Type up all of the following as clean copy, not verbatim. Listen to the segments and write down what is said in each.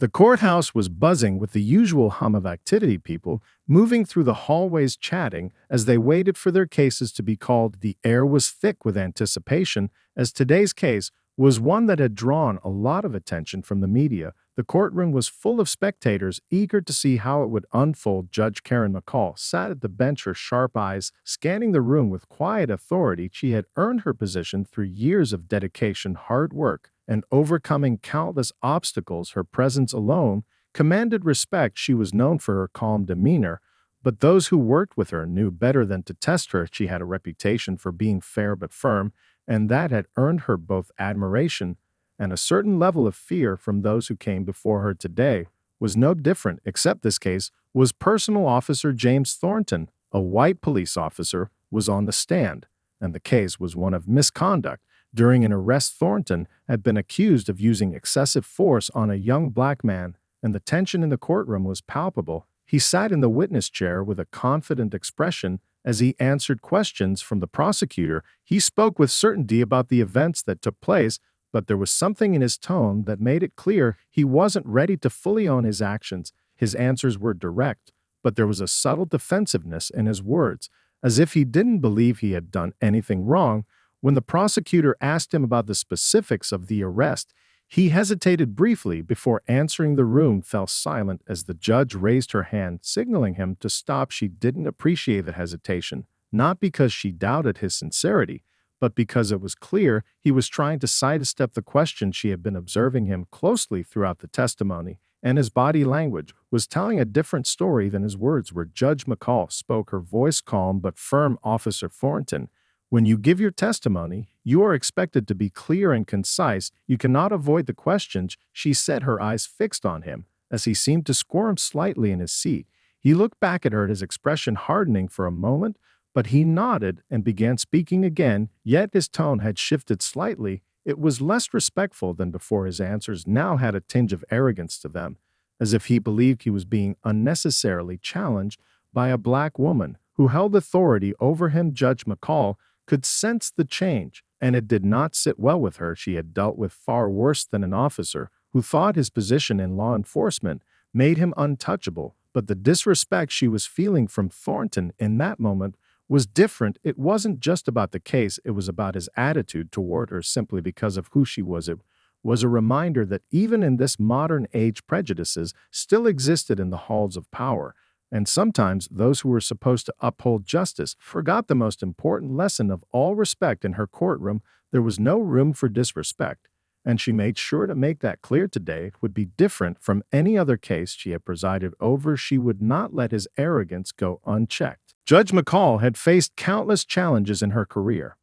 The courthouse was buzzing with the usual hum of activity, people moving through the hallways chatting as they waited for their cases to be called. The air was thick with anticipation, as today's case was one that had drawn a lot of attention from the media. The courtroom was full of spectators eager to see how it would unfold. Judge Karen McCall sat at the bench, her sharp eyes scanning the room with quiet authority. She had earned her position through years of dedication, hard work, and overcoming countless obstacles. Her presence alone commanded respect. She was known for her calm demeanor, but those who worked with her knew better than to test her. She had a reputation for being fair but firm, and that had earned her both admiration and a certain level of fear from those who came before her. Today was no different, except this case was Personal Officer James Thornton, a white police officer, was on the stand, and the case was one of misconduct. During an arrest, Thornton had been accused of using excessive force on a young black man, and the tension in the courtroom was palpable. He sat in the witness chair with a confident expression as he answered questions from the prosecutor. He spoke with certainty about the events that took place, but there was something in his tone that made it clear he wasn't ready to fully own his actions. His answers were direct, but there was a subtle defensiveness in his words, as if he didn't believe he had done anything wrong. When the prosecutor asked him about the specifics of the arrest, he hesitated briefly before answering. The room fell silent as the judge raised her hand, signaling him to stop. She didn't appreciate the hesitation, not because she doubted his sincerity, but because it was clear he was trying to sidestep the question. She had been observing him closely throughout the testimony, and his body language was telling a different story than his words were. Judge McCall spoke, her voice calm but firm. Officer Thornton, when you give your testimony, you are expected to be clear and concise. You cannot avoid the questions, she said, her eyes fixed on him as he seemed to squirm slightly in his seat. He looked back at her, his expression hardening for a moment, but he nodded and began speaking again, yet his tone had shifted slightly. It was less respectful than before. His answers now had a tinge of arrogance to them, as if he believed he was being unnecessarily challenged by a black woman who held authority over him. Judge McCall could sense the change, and it did not sit well with her. She had dealt with far worse than an officer who thought his position in law enforcement made him untouchable, but the disrespect she was feeling from Thornton in that moment was different. It wasn't just about the case, it was about his attitude toward her simply because of who she was. It was a reminder that even in this modern age, prejudices still existed in the halls of power, and sometimes those who were supposed to uphold justice forgot the most important lesson of all. Respect. In her courtroom, there was no room for disrespect, and she made sure to make that clear. Today would be different from any other case she had presided over. She would not let his arrogance go unchecked. Judge McCall had faced countless challenges in her career.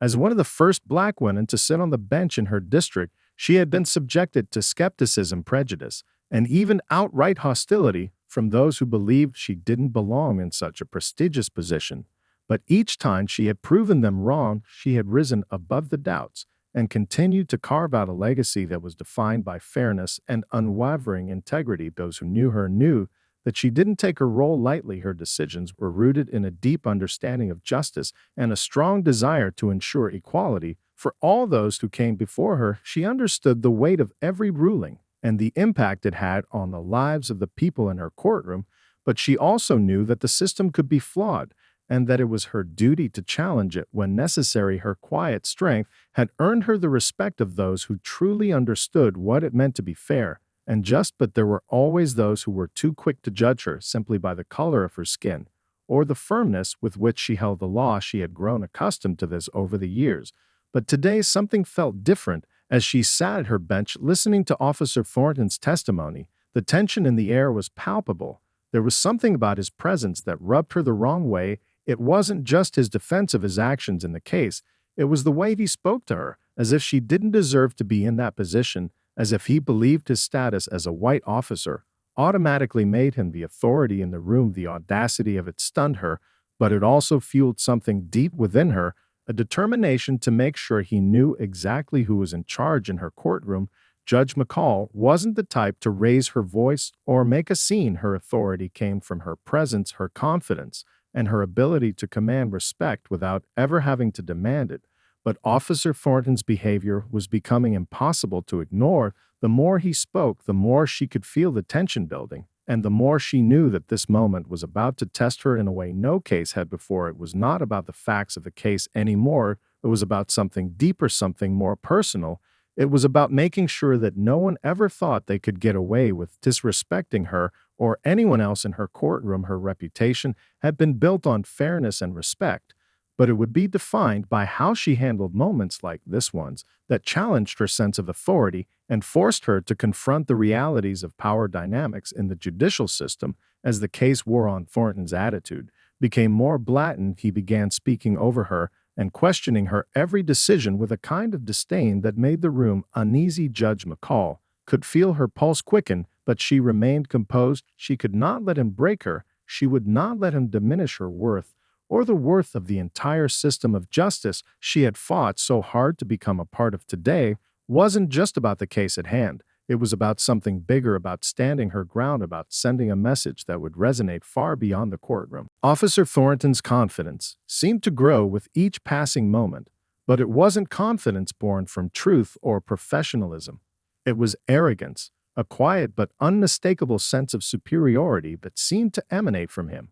As one of the first black women to sit on the bench in her district, she had been subjected to skepticism, prejudice, and even outright hostility from those who believed she didn't belong in such a prestigious position. But each time she had proven them wrong, she had risen above the doubts and continued to carve out a legacy that was defined by fairness and unwavering integrity. Those who knew her knew that she didn't take her role lightly. Her decisions were rooted in a deep understanding of justice and a strong desire to ensure equality for all those who came before her. She understood the weight of every ruling and the impact it had on the lives of the people in her courtroom, but she also knew that the system could be flawed and that it was her duty to challenge it when necessary. Her quiet strength had earned her the respect of those who truly understood what it meant to be fair and just, but there were always those who were too quick to judge her simply by the color of her skin or the firmness with which she held the law. She had grown accustomed to this over the years, but today something felt different. As she sat at her bench listening to Officer Thornton's testimony, the tension in the air was palpable. There was something about his presence that rubbed her the wrong way. It wasn't just his defense of his actions in the case, it was the way he spoke to her, as if she didn't deserve to be in that position, as if he believed his status as a white officer automatically made him the authority in the room. The audacity of it stunned her, but it also fueled something deep within her, a determination to make sure he knew exactly who was in charge in her courtroom. Judge McCall wasn't the type to raise her voice or make a scene. Her authority came from her presence, her confidence, and her ability to command respect without ever having to demand it. But Officer Thornton's behavior was becoming impossible to ignore. The more he spoke, the more she could feel the tension building, and the more she knew that this moment was about to test her in a way no case had before. It was not about the facts of the case anymore. It was about something deeper, something more personal. It was about making sure that no one ever thought they could get away with disrespecting her or anyone else in her courtroom. Her reputation had been built on fairness and respect, but it would be defined by how she handled moments like this one's that challenged her sense of authority and forced her to confront the realities of power dynamics in the judicial system. As the case wore on, Thornton's attitude became more blatant. He began speaking over her and questioning her every decision with a kind of disdain that made the room uneasy. Judge McCall could feel her pulse quicken, but she remained composed. She could not let him break her. She would not let him diminish her worth or the worth of the entire system of justice she had fought so hard to become a part of. Today wasn't just about the case at hand. It was about something bigger, about standing her ground, about sending a message that would resonate far beyond the courtroom. Officer Thornton's confidence seemed to grow with each passing moment, but it wasn't confidence born from truth or professionalism. It was arrogance, a quiet but unmistakable sense of superiority that seemed to emanate from him.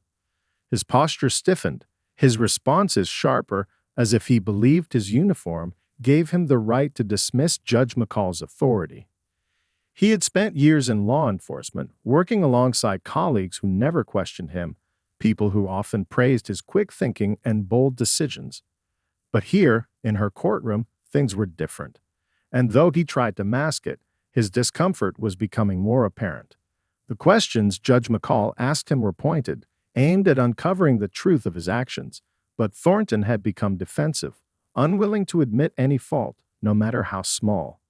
His posture stiffened, his responses sharper, as if he believed his uniform gave him the right to dismiss Judge McCall's authority. He had spent years in law enforcement, working alongside colleagues who never questioned him, people who often praised his quick thinking and bold decisions. But here, in her courtroom, things were different. And though he tried to mask it, his discomfort was becoming more apparent. The questions Judge McCall asked him were pointed, aimed at uncovering the truth of his actions, but Thornton had become defensive, unwilling to admit any fault, no matter how small.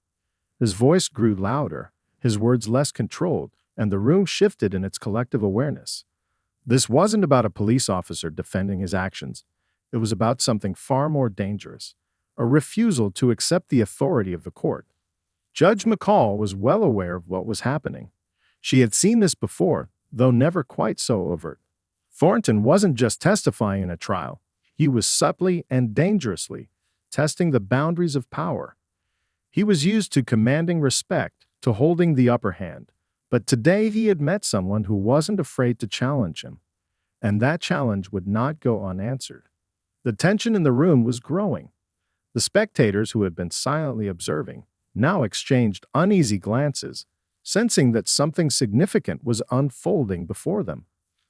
His voice grew louder, his words less controlled, and the room shifted in its collective awareness. This wasn't about a police officer defending his actions. It was about something far more dangerous, a refusal to accept the authority of the court. Judge McCall was well aware of what was happening. She had seen this before, though never quite so overt. Thornton wasn't just testifying in a trial. He was subtly and dangerously testing the boundaries of power. He was used to commanding respect, to holding the upper hand. But today he had met someone who wasn't afraid to challenge him. And that challenge would not go unanswered. The tension in the room was growing. The spectators who had been silently observing now exchanged uneasy glances, sensing that something significant was unfolding before them.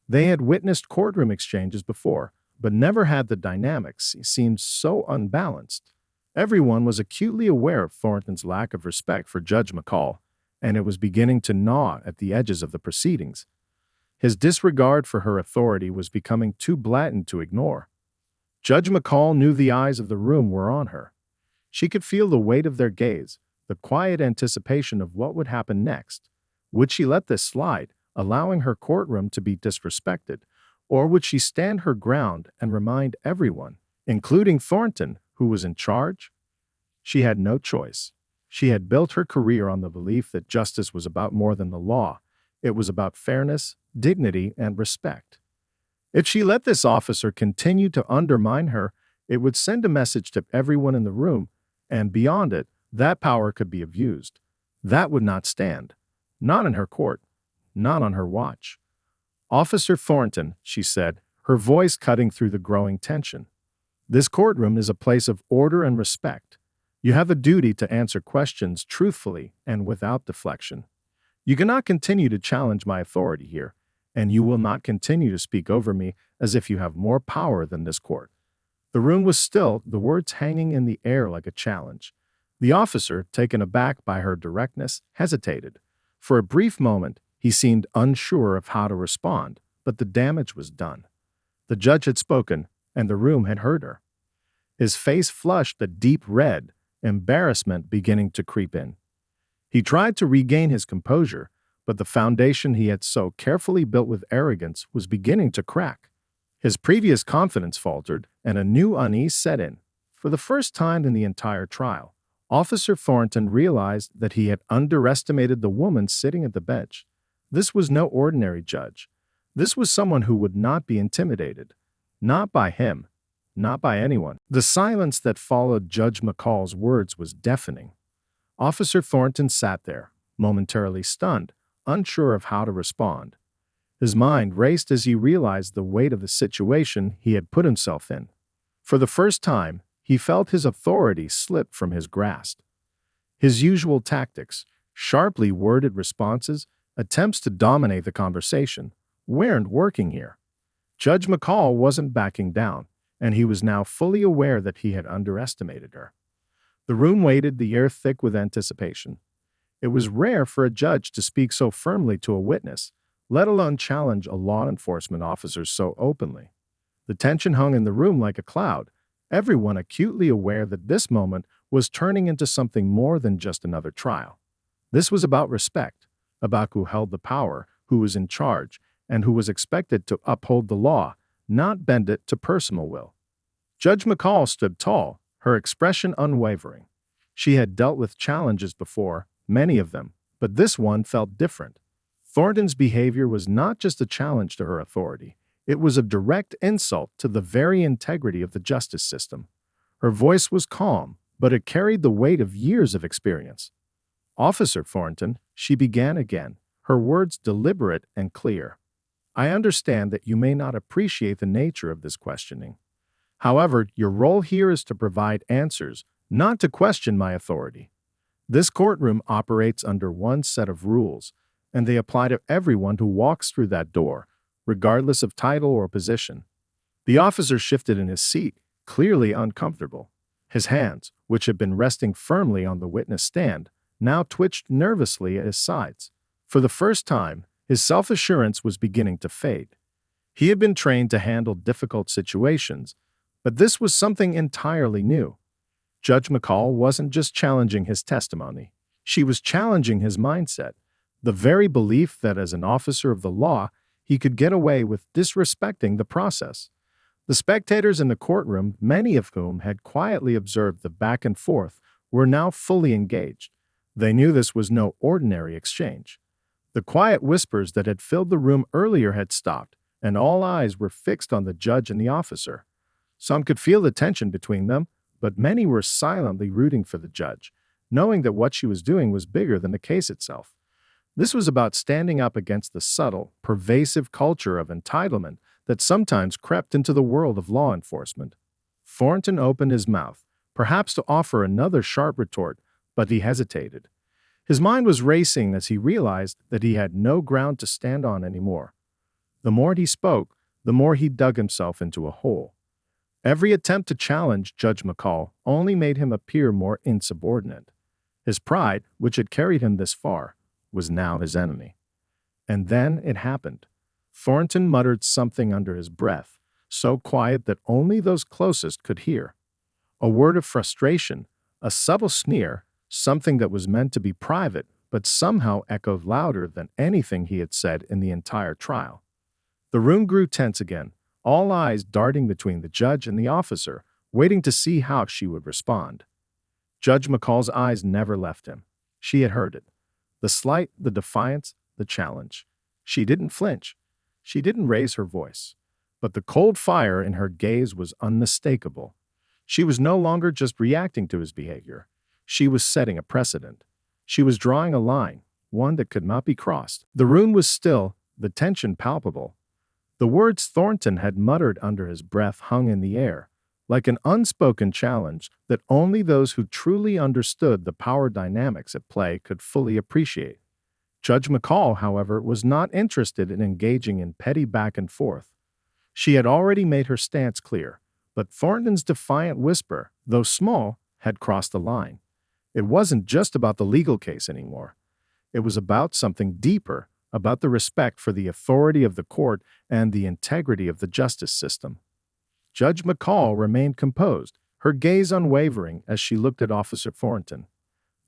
They had witnessed courtroom exchanges before, but never had the dynamics seemed so unbalanced. Everyone was acutely aware of Thornton's lack of respect for Judge McCall, and it was beginning to gnaw at the edges of the proceedings. His disregard for her authority was becoming too blatant to ignore. Judge McCall knew the eyes of the room were on her. She could feel the weight of their gaze, the quiet anticipation of what would happen next. Would she let this slide, allowing her courtroom to be disrespected, or would she stand her ground and remind everyone, including Thornton, who was in charge? She had no choice. She had built her career on the belief that justice was about more than the law. It was about fairness, dignity, and respect. If she let this officer continue to undermine her, it would send a message to everyone in the room, and beyond it, that power could be abused. That would not stand. Not in her court. Not on her watch. "Officer Thornton," she said, her voice cutting through the growing tension. "This courtroom is a place of order and respect. You have a duty to answer questions truthfully and without deflection. You cannot continue to challenge my authority here, and you will not continue to speak over me as if you have more power than this court." The room was still, the words hanging in the air like a challenge. The officer, taken aback by her directness, hesitated. For a brief moment, he seemed unsure of how to respond, but the damage was done. The judge had spoken, and the room had heard her. His face flushed a deep red, embarrassment beginning to creep in. He tried to regain his composure, but the foundation he had so carefully built with arrogance was beginning to crack. His previous confidence faltered, and a new unease set in. For the first time in the entire trial, Officer Thornton realized that he had underestimated the woman sitting at the bench. This was no ordinary judge. This was someone who would not be intimidated. Not by him. Not by anyone. The silence that followed Judge McCall's words was deafening. Officer Thornton sat there, momentarily stunned, unsure of how to respond. His mind raced as he realized the weight of the situation he had put himself in. For the first time, he felt his authority slip from his grasp. His usual tactics, sharply worded responses, attempts to dominate the conversation, weren't working here. Judge McCall wasn't backing down, and he was now fully aware that he had underestimated her. The room waited, the air thick with anticipation. It was rare for a judge to speak so firmly to a witness, let alone challenge a law enforcement officer so openly. The tension hung in the room like a cloud, everyone acutely aware that this moment was turning into something more than just another trial. This was about respect, about who held the power, who was in charge, and who was expected to uphold the law, not bend it to personal will. Judge McCall stood tall, her expression unwavering. She had dealt with challenges before, many of them, but this one felt different. Thornton's behavior was not just a challenge to her authority. It was a direct insult to the very integrity of the justice system. Her voice was calm, but it carried the weight of years of experience. "Officer Thornton," she began again, her words deliberate and clear. "I understand that you may not appreciate the nature of this questioning. However, your role here is to provide answers, not to question my authority. This courtroom operates under one set of rules, and they apply to everyone who walks through that door, regardless of title or position." The officer shifted in his seat, clearly uncomfortable. His hands, which had been resting firmly on the witness stand, now twitched nervously at his sides. For the first time, his self-assurance was beginning to fade. He had been trained to handle difficult situations, but this was something entirely new. Judge McCall wasn't just challenging his testimony. She was challenging his mindset, the very belief that as an officer of the law, he could get away with disrespecting the process. The spectators in the courtroom, many of whom had quietly observed the back and forth, were now fully engaged. They knew this was no ordinary exchange. The quiet whispers that had filled the room earlier had stopped, and all eyes were fixed on the judge and the officer. Some could feel the tension between them, but many were silently rooting for the judge, knowing that what she was doing was bigger than the case itself. This was about standing up against the subtle, pervasive culture of entitlement that sometimes crept into the world of law enforcement. Thornton opened his mouth, perhaps to offer another sharp retort, but he hesitated. His mind was racing as he realized that he had no ground to stand on anymore. The more he spoke, the more he dug himself into a hole. Every attempt to challenge Judge McCall only made him appear more insubordinate. His pride, which had carried him this far, was now his enemy. And then it happened. Thornton muttered something under his breath, so quiet that only those closest could hear. A word of frustration, a subtle sneer, something that was meant to be private but somehow echoed louder than anything he had said in the entire trial. The room grew tense again, all eyes darting between the judge and the officer, waiting to see how she would respond. Judge McCall's eyes never left him. She had heard it. The slight, the defiance, the challenge. She didn't flinch. She didn't raise her voice. But the cold fire in her gaze was unmistakable. She was no longer just reacting to his behavior. She was setting a precedent. She was drawing a line, one that could not be crossed. The room was still, the tension palpable. The words Thornton had muttered under his breath hung in the air, like an unspoken challenge that only those who truly understood the power dynamics at play could fully appreciate. Judge McCall, however, was not interested in engaging in petty back and forth. She had already made her stance clear, but Thornton's defiant whisper, though small, had crossed the line. It wasn't just about the legal case anymore. It was about something deeper, about the respect for the authority of the court and the integrity of the justice system. Judge McCall remained composed, her gaze unwavering as she looked at Officer Thornton.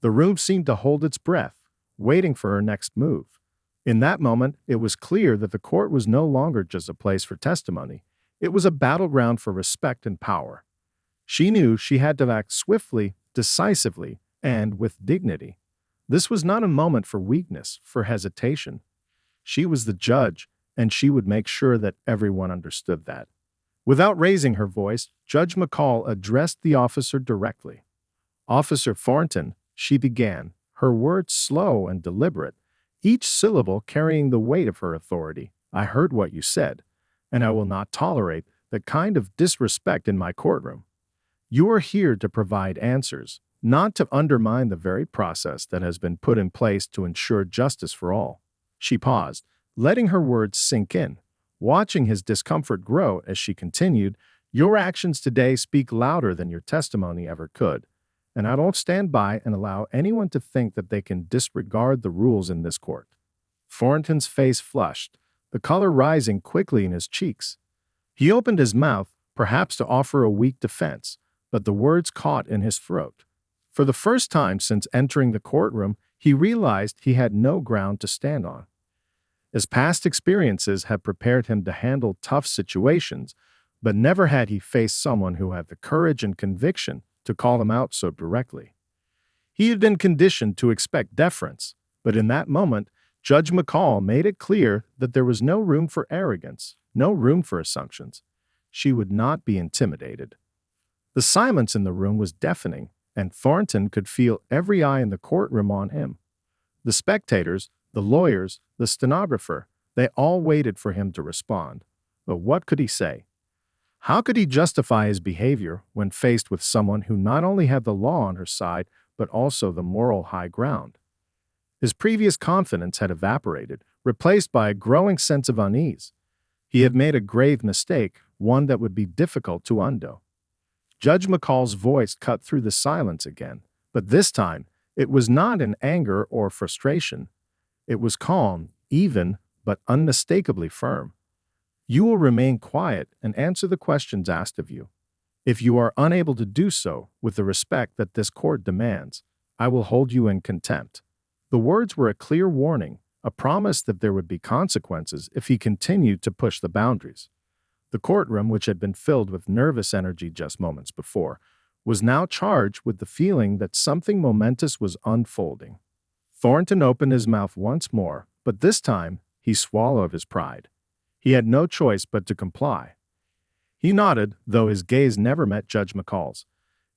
The room seemed to hold its breath, waiting for her next move. In that moment, it was clear that the court was no longer just a place for testimony. It was a battleground for respect and power. She knew she had to act swiftly, decisively, and with dignity. This was not a moment for weakness, for hesitation. She was the judge, and she would make sure that everyone understood that. Without raising her voice, Judge McCall addressed the officer directly. "Officer Thornton," she began, her words slow and deliberate, each syllable carrying the weight of her authority. "I heard what you said, and I will not tolerate that kind of disrespect in my courtroom. You are here to provide answers, not to undermine the very process that has been put in place to ensure justice for all." She paused, letting her words sink in, watching his discomfort grow as she continued, "Your actions today speak louder than your testimony ever could, and I don't stand by and allow anyone to think that they can disregard the rules in this court." Thornton's face flushed, the color rising quickly in his cheeks. He opened his mouth, perhaps to offer a weak defense, but the words caught in his throat. For the first time since entering the courtroom, he realized he had no ground to stand on. His past experiences had prepared him to handle tough situations, but never had he faced someone who had the courage and conviction to call him out so directly. He had been conditioned to expect deference, but in that moment, Judge McCall made it clear that there was no room for arrogance, no room for assumptions. She would not be intimidated. The silence in the room was deafening, and Thornton could feel every eye in the courtroom on him. The spectators, the lawyers, the stenographer, they all waited for him to respond. But what could he say? How could he justify his behavior when faced with someone who not only had the law on her side, but also the moral high ground? His previous confidence had evaporated, replaced by a growing sense of unease. He had made a grave mistake, one that would be difficult to undo. Judge McCall's voice cut through the silence again, but this time it was not in anger or frustration. It was calm, even, but unmistakably firm. "You will remain quiet and answer the questions asked of you. If you are unable to do so with the respect that this court demands, I will hold you in contempt." The words were a clear warning, a promise that there would be consequences if he continued to push the boundaries. The courtroom, which had been filled with nervous energy just moments before, was now charged with the feeling that something momentous was unfolding. Thornton opened his mouth once more, but this time he swallowed his pride. He had no choice but to comply. He nodded, though his gaze never met Judge McCall's.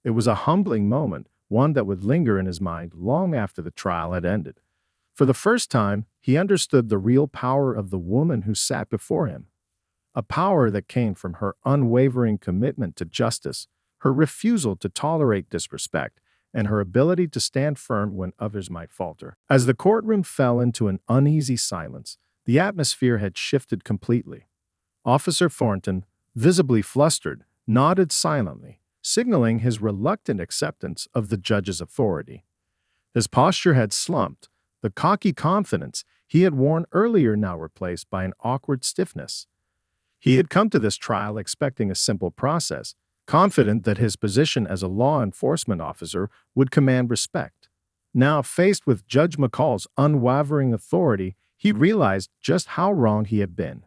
It was a humbling moment, one that would linger in his mind long after the trial had ended. For the first time, he understood the real power of the woman who sat before him. A power that came from her unwavering commitment to justice, her refusal to tolerate disrespect, and her ability to stand firm when others might falter. As the courtroom fell into an uneasy silence, the atmosphere had shifted completely. Officer Thornton, visibly flustered, nodded silently, signaling his reluctant acceptance of the judge's authority. His posture had slumped, the cocky confidence he had worn earlier now replaced by an awkward stiffness. He had come to this trial expecting a simple process, confident that his position as a law enforcement officer would command respect. Now, faced with Judge McCall's unwavering authority, he realized just how wrong he had been.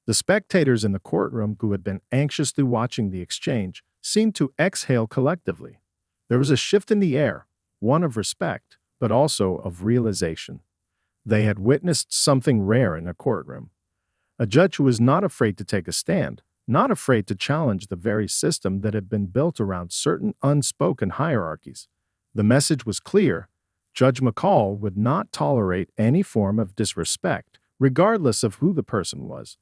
The spectators in the courtroom who had been anxiously watching the exchange seemed to exhale collectively. There was a shift in the air, one of respect, but also of realization. They had witnessed something rare in a courtroom. A judge who was not afraid to take a stand, not afraid to challenge the very system that had been built around certain unspoken hierarchies. The message was clear. Judge McCall would not tolerate any form of disrespect, regardless of who the person was.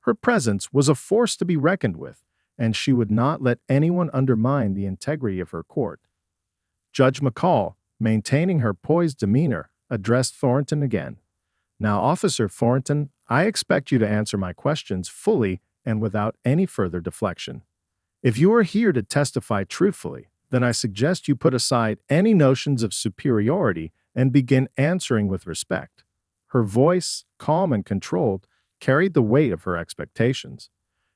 Her presence was a force to be reckoned with, and she would not let anyone undermine the integrity of her court. Judge McCall, maintaining her poised demeanor, addressed Thornton again. "Now, Officer Thornton, I expect you to answer my questions fully and without any further deflection. If you are here to testify truthfully, then I suggest you put aside any notions of superiority and begin answering with respect." Her voice, calm and controlled, carried the weight of her expectations.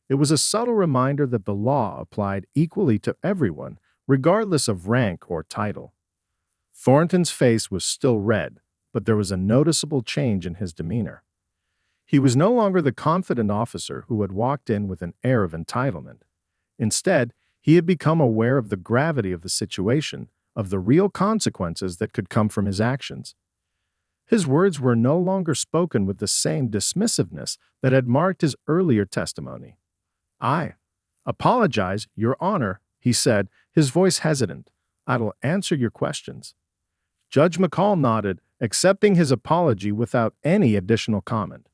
It was a subtle reminder that the law applied equally to everyone, regardless of rank or title. Thornton's face was still red, but there was a noticeable change in his demeanor. He was no longer the confident officer who had walked in with an air of entitlement. Instead, he had become aware of the gravity of the situation, of the real consequences that could come from his actions. His words were no longer spoken with the same dismissiveness that had marked his earlier testimony. "I apologize, Your Honor," he said, his voice hesitant. "I will answer your questions." Judge McCall nodded, accepting his apology without any additional comment.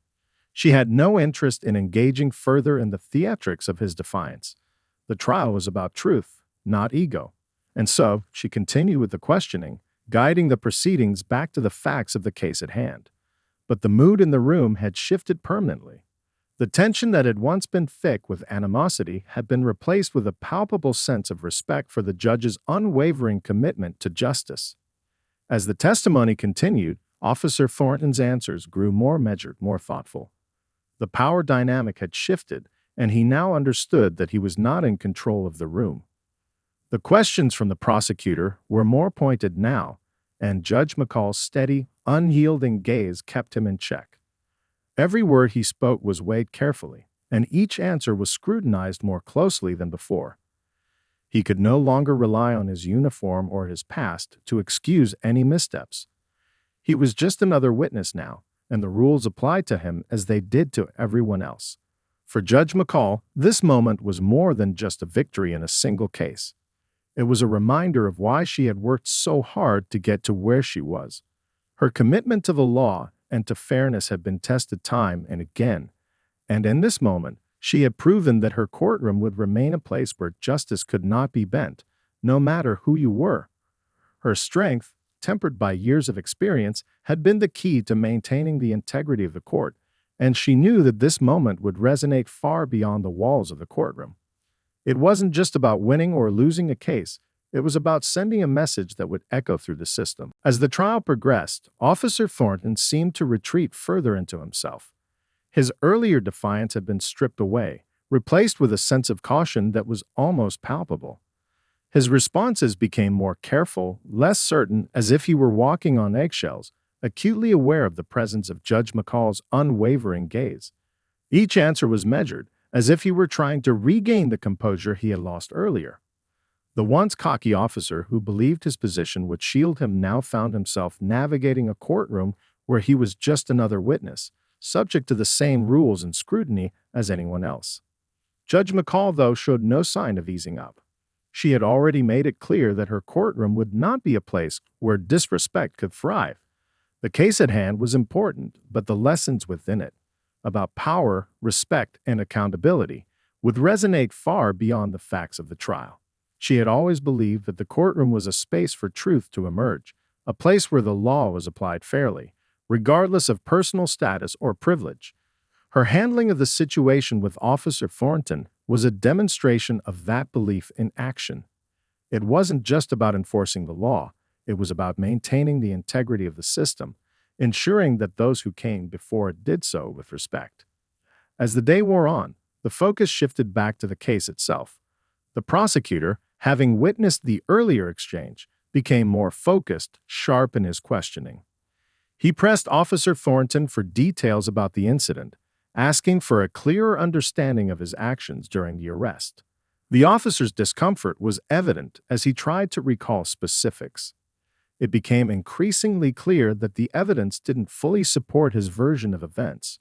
She had no interest in engaging further in the theatrics of his defiance. The trial was about truth, not ego. And so, she continued with the questioning, guiding the proceedings back to the facts of the case at hand. But the mood in the room had shifted permanently. The tension that had once been thick with animosity had been replaced with a palpable sense of respect for the judge's unwavering commitment to justice. As the testimony continued, Officer Thornton's answers grew more measured, more thoughtful. The power dynamic had shifted, and he now understood that he was not in control of the room. The questions from the prosecutor were more pointed now, and Judge McCall's steady, unyielding gaze kept him in check. Every word he spoke was weighed carefully, and each answer was scrutinized more closely than before. He could no longer rely on his uniform or his past to excuse any missteps. He was just another witness now, and the rules applied to him as they did to everyone else. For Judge McCall, this moment was more than just a victory in a single case. It was a reminder of why she had worked so hard to get to where she was. Her commitment to the law and to fairness had been tested time and again, and in this moment, she had proven that her courtroom would remain a place where justice could not be bent, no matter who you were. Her strength, tempered by years of experience, had been the key to maintaining the integrity of the court, and she knew that this moment would resonate far beyond the walls of the courtroom. It wasn't just about winning or losing a case. It was about sending a message that would echo through the system. As the trial progressed, Officer Thornton seemed to retreat further into himself. His earlier defiance had been stripped away, replaced with a sense of caution that was almost palpable. His responses became more careful, less certain, as if he were walking on eggshells, acutely aware of the presence of Judge McCall's unwavering gaze. Each answer was measured, as if he were trying to regain the composure he had lost earlier. The once cocky officer who believed his position would shield him now found himself navigating a courtroom where he was just another witness, subject to the same rules and scrutiny as anyone else. Judge McCall, though, showed no sign of easing up. She had already made it clear that her courtroom would not be a place where disrespect could thrive. The case at hand was important, but the lessons within it, about power, respect, and accountability, would resonate far beyond the facts of the trial. She had always believed that the courtroom was a space for truth to emerge, a place where the law was applied fairly, regardless of personal status or privilege. Her handling of the situation with Officer Thornton was a demonstration of that belief in action. It wasn't just about enforcing the law, it was about maintaining the integrity of the system, ensuring that those who came before it did so with respect. As the day wore on, the focus shifted back to the case itself. The prosecutor, having witnessed the earlier exchange, became more focused, sharp in his questioning. He pressed Officer Thornton for details about the incident, asking for a clearer understanding of his actions during the arrest. The officer's discomfort was evident as he tried to recall specifics. It became increasingly clear that the evidence didn't fully support his version of events.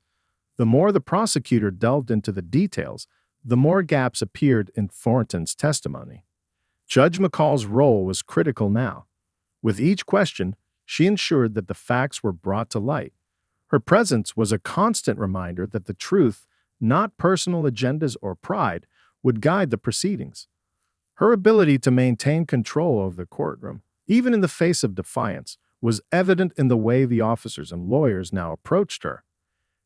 The more the prosecutor delved into the details, the more gaps appeared in Thornton's testimony. Judge McCall's role was critical now. With each question, she ensured that the facts were brought to light. Her presence was a constant reminder that the truth, not personal agendas or pride, would guide the proceedings. Her ability to maintain control over the courtroom, even in the face of defiance, was evident in the way the officers and lawyers now approached her.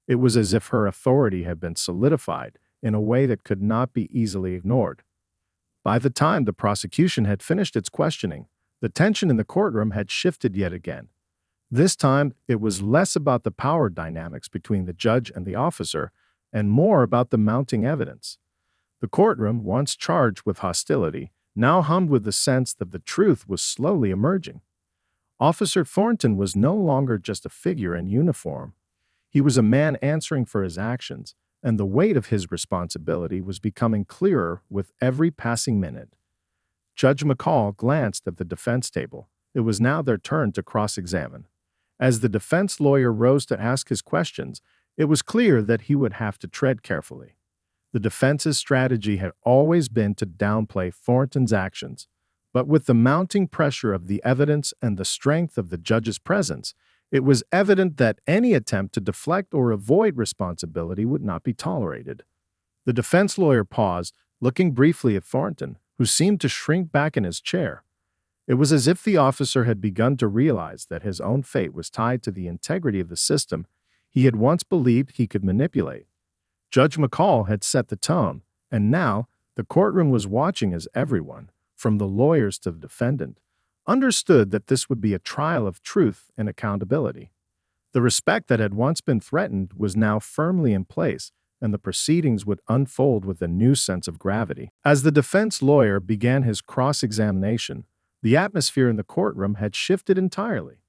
It was as if her authority had been solidified in a way that could not be easily ignored. By the time the prosecution had finished its questioning, the tension in the courtroom had shifted yet again. This time, it was less about the power dynamics between the judge and the officer, and more about the mounting evidence. The courtroom, once charged with hostility, now hummed with the sense that the truth was slowly emerging. Officer Thornton was no longer just a figure in uniform. He was a man answering for his actions, and the weight of his responsibility was becoming clearer with every passing minute. Judge McCall glanced at the defense table. It was now their turn to cross-examine. As the defense lawyer rose to ask his questions, it was clear that he would have to tread carefully. The defense's strategy had always been to downplay Thornton's actions, But with the mounting pressure of the evidence and the strength of the judge's presence, it was evident that any attempt to deflect or avoid responsibility would not be tolerated. The defense lawyer paused, looking briefly at Thornton, who seemed to shrink back in his chair. It was as if the officer had begun to realize that his own fate was tied to the integrity of the system he had once believed he could manipulate. Judge McCall had set the tone, and now the courtroom was watching as everyone, from the lawyers to the defendant, understood that this would be a trial of truth and accountability. The respect that had once been threatened was now firmly in place, and the proceedings would unfold with a new sense of gravity. As the defense lawyer began his cross-examination, the atmosphere in the courtroom had shifted entirely.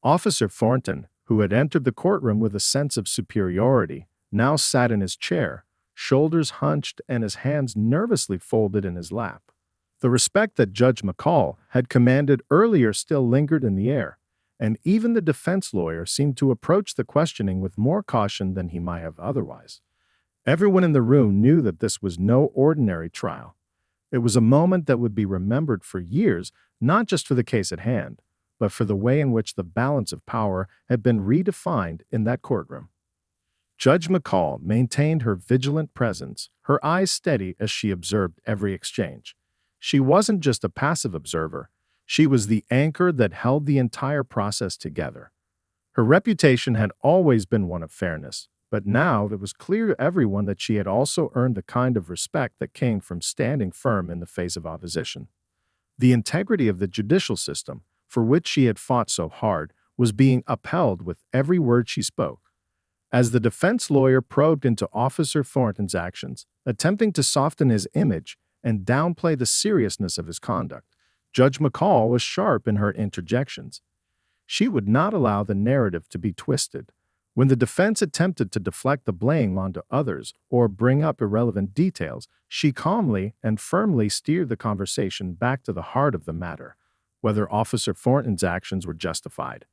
Officer Thornton, who had entered the courtroom with a sense of superiority, now sat in his chair, shoulders hunched and his hands nervously folded in his lap. The respect that Judge McCall had commanded earlier still lingered in the air, and even the defense lawyer seemed to approach the questioning with more caution than he might have otherwise. Everyone in the room knew that this was no ordinary trial. It was a moment that would be remembered for years, not just for the case at hand, but for the way in which the balance of power had been redefined in that courtroom. Judge McCall maintained her vigilant presence, her eyes steady as she observed every exchange. She wasn't just a passive observer, she was the anchor that held the entire process together. Her reputation had always been one of fairness, but now it was clear to everyone that she had also earned the kind of respect that came from standing firm in the face of opposition. The integrity of the judicial system, for which she had fought so hard, was being upheld with every word she spoke. As the defense lawyer probed into Officer Thornton's actions, attempting to soften his image and downplay the seriousness of his conduct, Judge McCall was sharp in her interjections. She would not allow the narrative to be twisted. When the defense attempted to deflect the blame onto others or bring up irrelevant details, she calmly and firmly steered the conversation back to the heart of the matter, whether Officer Thornton's actions were justified.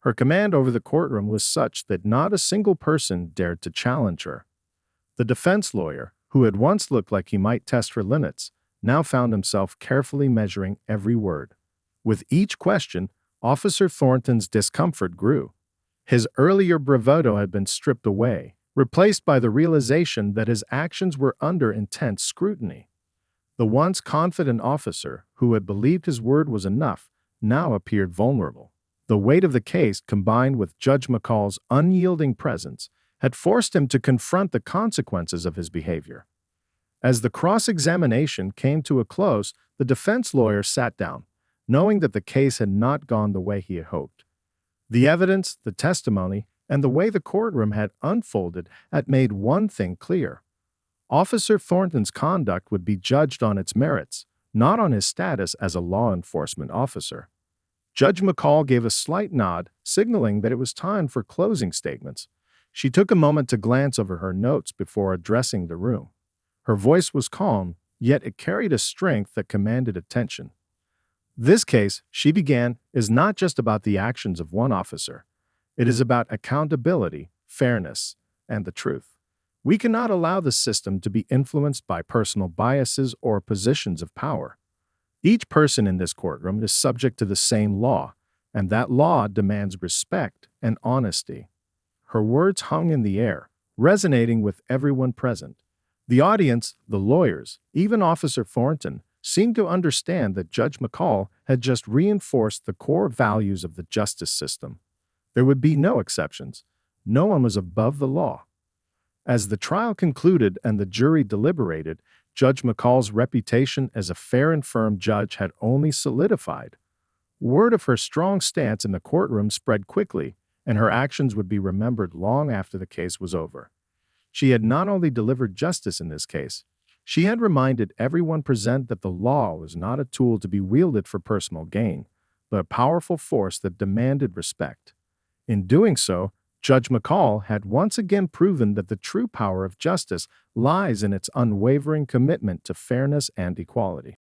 Her command over the courtroom was such that not a single person dared to challenge her. The defense lawyer, who had once looked like he might test her limits, now found himself carefully measuring every word. With each question, Officer Thornton's discomfort grew. His earlier bravado had been stripped away, replaced by the realization that his actions were under intense scrutiny. The once confident officer, who had believed his word was enough, now appeared vulnerable. The weight of the case, combined with Judge McCall's unyielding presence, had forced him to confront the consequences of his behavior. As the cross-examination came to a close, the defense lawyer sat down, knowing that the case had not gone the way he had hoped. The evidence, the testimony, and the way the courtroom had unfolded had made one thing clear. Officer Thornton's conduct would be judged on its merits, not on his status as a law enforcement officer. Judge McCall gave a slight nod, signaling that it was time for closing statements. She took a moment to glance over her notes before addressing the room. Her voice was calm, yet it carried a strength that commanded attention. This case, she began, is not just about the actions of one officer. It is about accountability, fairness, and the truth. We cannot allow the system to be influenced by personal biases or positions of power. Each person in this courtroom is subject to the same law, and that law demands respect and honesty. Her words hung in the air, resonating with everyone present. The audience, the lawyers, even Officer Thornton, seemed to understand that Judge McCall had just reinforced the core values of the justice system. There would be no exceptions. No one was above the law. As the trial concluded and the jury deliberated, Judge McCall's reputation as a fair and firm judge had only solidified. Word of her strong stance in the courtroom spread quickly, and her actions would be remembered long after the case was over. She had not only delivered justice in this case, she had reminded everyone present that the law was not a tool to be wielded for personal gain, but a powerful force that demanded respect. In doing so, Judge McCall had once again proven that the true power of justice lies in its unwavering commitment to fairness and equality.